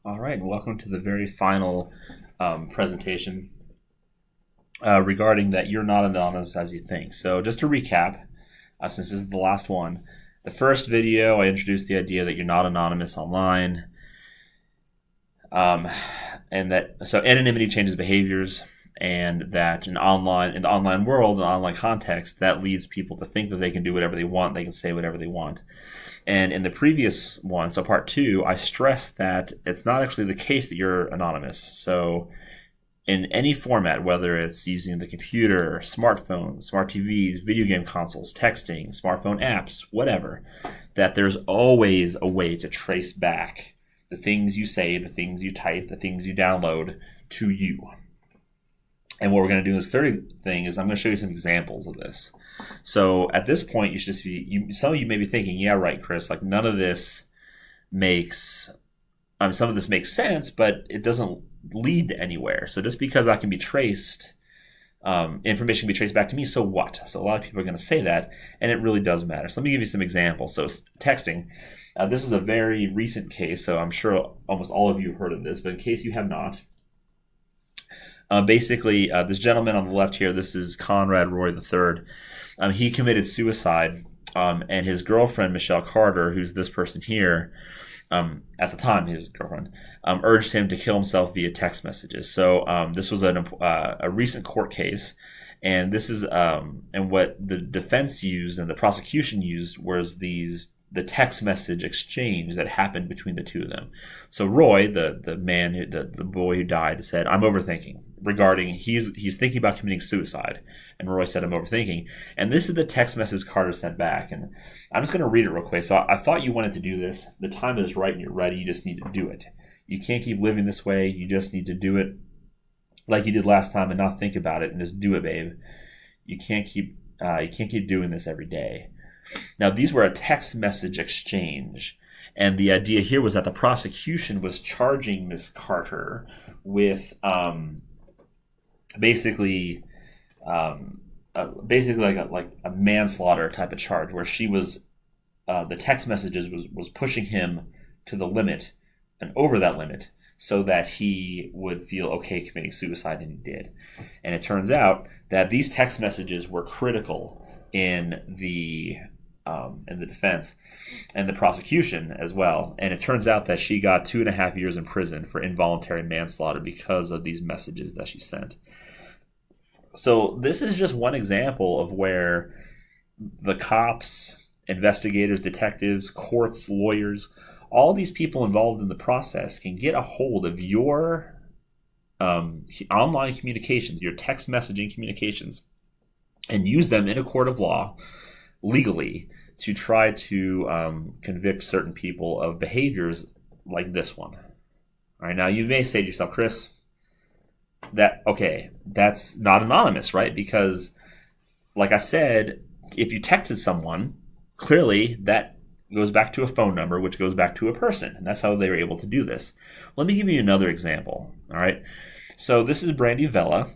All right, and welcome to the very final presentation regarding that you're not anonymous as you think. So, just to recap, since this is the last one, the first video I introduced the idea that you're not anonymous online, um, and that so anonymity changes behaviors, and that in the online world, in the online context, that leads people to think that they can do whatever they want, they can say whatever they want. And in the previous one, so part two, I stressed that it's not actually the case that you're anonymous. So in any format, whether it's using the computer, smartphones, smart TVs, video game consoles, texting, smartphone apps, whatever, that there's always a way to trace back the things you say, the things you type, the things you download to you. And what we're going to do in this third thing is I'm going to show you some examples of this. So at this point, you should just be. Some of you may be thinking, "Yeah, right, Chris. Like none of this makes. Some of this makes sense, but it doesn't lead to anywhere. So just because I can be traced, information can be traced back to me. So what? So a lot of people are going to say that, and it really does matter. So let me give you some examples. So texting. This is a very recent case, so I'm sure almost all of you have heard of this. But in case you have not, basically, this gentleman on the left here, this is Conrad Roy III. He committed suicide, and his girlfriend, Michelle Carter, who's this person here, at the time, his girlfriend, urged him to kill himself via text messages. So this was a recent court case, and this is and what the defense used and the prosecution used was the text message exchange that happened between the two of them. So Roy, the man, the boy who died, said, "I'm overthinking." Regarding he's thinking about committing suicide, and Roy said, "I'm overthinking." And this is the text message Carter sent back, and I'm just going to read it real quick. So I thought you wanted to do this. The time is right, and you're ready. You just need to do it. You can't keep living this way. You just need to do it like you did last time, and not think about it, and just do it, babe. You can't keep doing this every day. Now, these were a text message exchange. And the idea here was that the prosecution was charging Miss Carter with basically like a manslaughter type of charge, where she was the text messages was pushing him to the limit and over that limit, so that he would feel okay committing suicide, and he did. And it turns out that these text messages were critical in the defense and the prosecution as well. And it turns out that she got 2.5 years in prison for involuntary manslaughter because of these messages that she sent. So this is just one example of where the cops, investigators, detectives, courts, lawyers, all these people involved in the process can get a hold of your online communications, your text messaging communications, and use them in a court of law legally to try to convict certain people of behaviors like this one. All right, now you may say to yourself, Chris, that's not anonymous, right? Because, like I said, if you texted someone, clearly that goes back to a phone number, which goes back to a person, and that's how they were able to do this. Let me give you another example. All right, so this is Brandy Vella,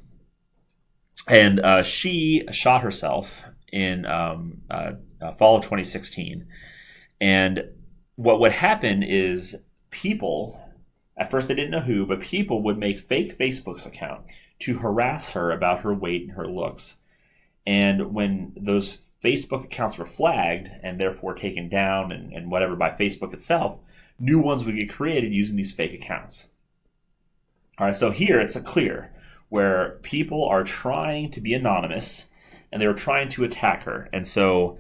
and she shot herself in fall of 2016. And what would happen is people, at first they didn't know who, but people would make fake Facebook's account to harass her about her weight and her looks. And when those Facebook accounts were flagged and therefore taken down and whatever by Facebook itself, new ones would get created using these fake accounts. All right, so here it's a clear where people are trying to be anonymous and they were trying to attack her. And so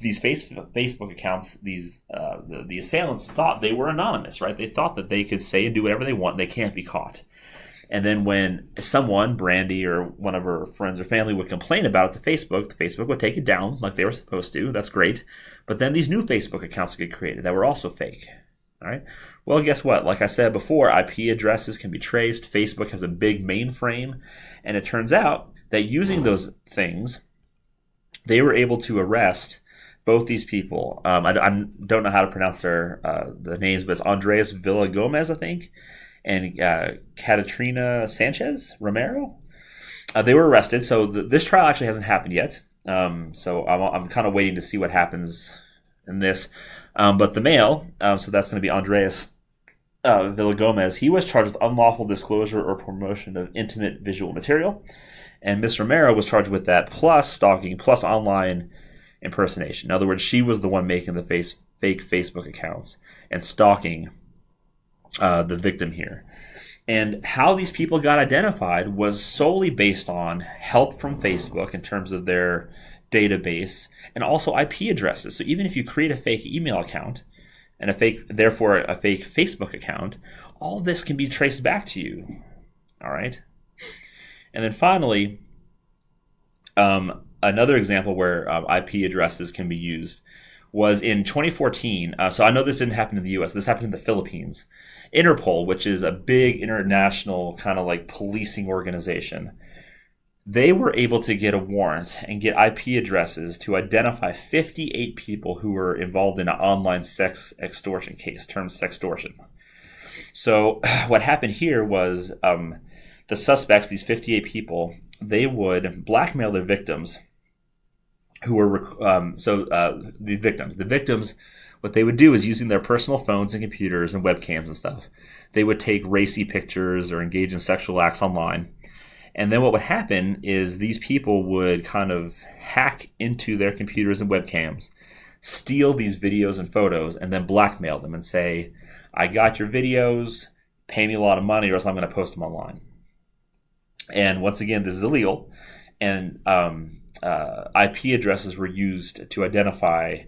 these Facebook accounts, the assailants thought they were anonymous, right? They thought that they could say and do whatever they want and they can't be caught. And then when someone, Brandy or one of her friends or family, would complain about it to Facebook, the Facebook would take it down like they were supposed to. That's great. But then these new Facebook accounts would get created that were also fake. All right. Well, guess what? Like I said before, IP addresses can be traced. Facebook has a big mainframe. And it turns out that using those things, they were able to arrest both these people. I don't know how to pronounce the names, but it's Andres Villagomez, I think, and Caterina Sanchez Romero. They were arrested. So this trial actually hasn't happened yet. So I'm kind of waiting to see what happens in this. But the male, so that's going to be Andreas Villagomez, he was charged with unlawful disclosure or promotion of intimate visual material. And Miss Romero was charged with that, plus stalking, plus online impersonation. In other words, she was the one making the fake Facebook accounts and stalking the victim here. And how these people got identified was solely based on help from Facebook in terms of their database and also IP addresses. So even if you create a fake email account and therefore a fake Facebook account, all this can be traced back to you. All right. And then finally, another example where IP addresses can be used was in 2014. So I know this didn't happen in the U.S. This happened in the Philippines. Interpol, which is a big international kind of like policing organization, they were able to get a warrant and get IP addresses to identify 58 people who were involved in an online sex extortion case, termed sextortion. So what happened here was the suspects, these 58 people, they would blackmail their victims who were, the victims, what they would do is using their personal phones and computers and webcams and stuff, they would take racy pictures or engage in sexual acts online. And then what would happen is these people would kind of hack into their computers and webcams, steal these videos and photos, and then blackmail them and say, I got your videos, pay me a lot of money or else I'm going to post them online. And once again, this is illegal. And IP addresses were used to identify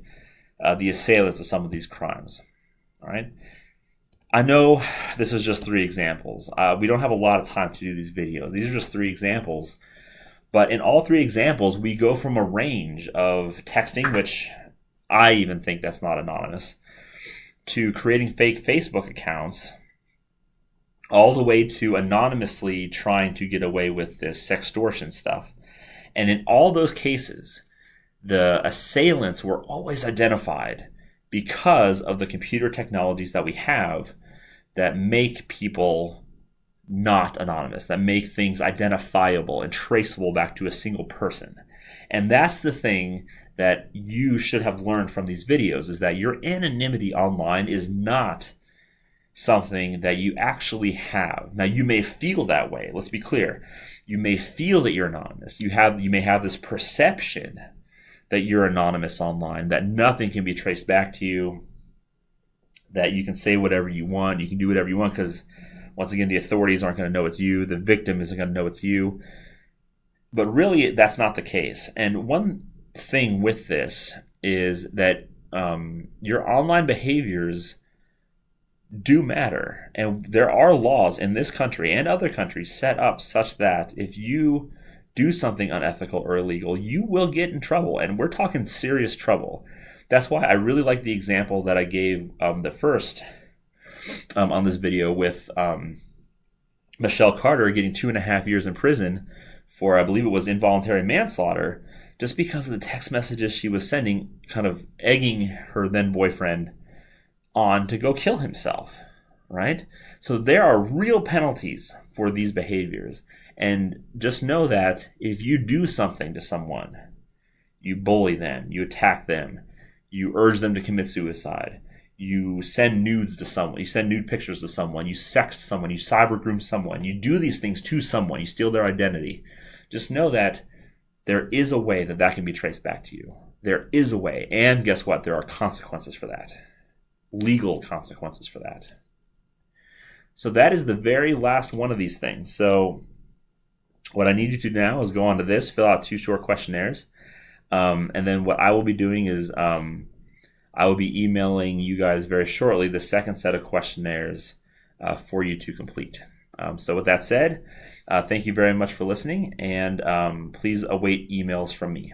the assailants of some of these crimes. All right. I know this is just 3 examples. We don't have a lot of time to do these videos. These are just 3 examples. But in all 3 examples, we go from a range of texting, which I even think that's not anonymous, to creating fake Facebook accounts, all the way to anonymously trying to get away with this sextortion stuff. And in all those cases, the assailants were always identified because of the computer technologies that we have that make people not anonymous, that make things identifiable and traceable back to a single person. And that's the thing that you should have learned from these videos, is that your anonymity online is not something that you actually have. Now, you may feel that way. Let's be clear. You may feel that you're anonymous. You may have this perception that you're anonymous online, that nothing can be traced back to you, that you can say whatever you want, you can do whatever you want, because once again, the authorities aren't going to know it's you, the victim isn't going to know it's you. But really, that's not the case. And one thing with this is that your online behaviors do matter. And there are laws in this country and other countries set up such that if you do something unethical or illegal, you will get in trouble. And we're talking serious trouble. That's why I really like the example that I gave the first on this video with Michelle Carter getting 2.5 years in prison for, I believe it was involuntary manslaughter, just because of the text messages she was sending, kind of egging her then boyfriend on to go kill himself, right? So there are real penalties for these behaviors. And just know that if you do something to someone, you bully them, you attack them, you urge them to commit suicide, you send nudes to someone, you send nude pictures to someone, you sext someone, you cyber groom someone, you do these things to someone, you steal their identity, just know that there is a way that that can be traced back to you. There is a way. And guess what? There are consequences for that. Legal consequences for that. So that is the very last one of these things. So what I need you to do now is go on to this, fill out 2 short questionnaires. And then what I will be doing is I will be emailing you guys very shortly the second set of questionnaires for you to complete. So with that said, thank you very much for listening, and please await emails from me.